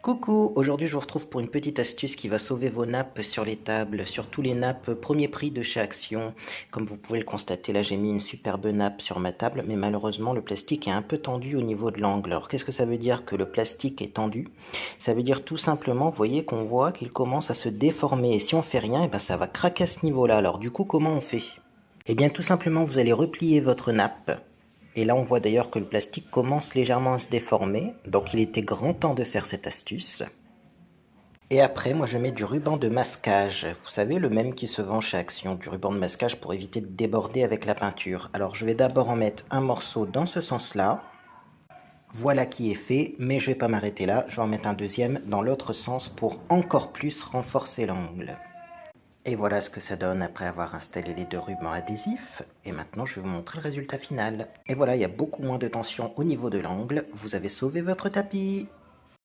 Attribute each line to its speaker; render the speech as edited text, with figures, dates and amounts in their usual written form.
Speaker 1: Coucou, aujourd'hui je vous retrouve pour une petite astuce qui va sauver vos nappes sur les tables, surtout les nappes premier prix de chez Action. Comme vous pouvez le constater, là j'ai mis une superbe nappe sur ma table, mais malheureusement le plastique est un peu tendu au niveau de l'angle. Alors qu'est-ce que ça veut dire que le plastique est tendu? Ça veut dire tout simplement, vous voyez qu'on voit qu'il commence à se déformer, et si on fait rien, ça va craquer à ce niveau-là. Alors du coup, comment on fait? Eh bien tout simplement, vous allez replier votre nappe. Et là, on voit d'ailleurs que le plastique commence légèrement à se déformer, donc il était grand temps de faire cette astuce. Et après, moi je mets du ruban de masquage, vous savez, le même qui se vend chez Action, du ruban de masquage pour éviter de déborder avec la peinture. Alors je vais d'abord en mettre un morceau dans ce sens-là, voilà qui est fait, mais je vais pas m'arrêter là, je vais en mettre un deuxième dans l'autre sens pour encore plus renforcer l'angle. Et voilà ce que ça donne après avoir installé les deux rubans adhésifs. Et maintenant, je vais vous montrer le résultat final. Et voilà, il y a beaucoup moins de tension au niveau de l'angle. Vous avez sauvé votre tapis.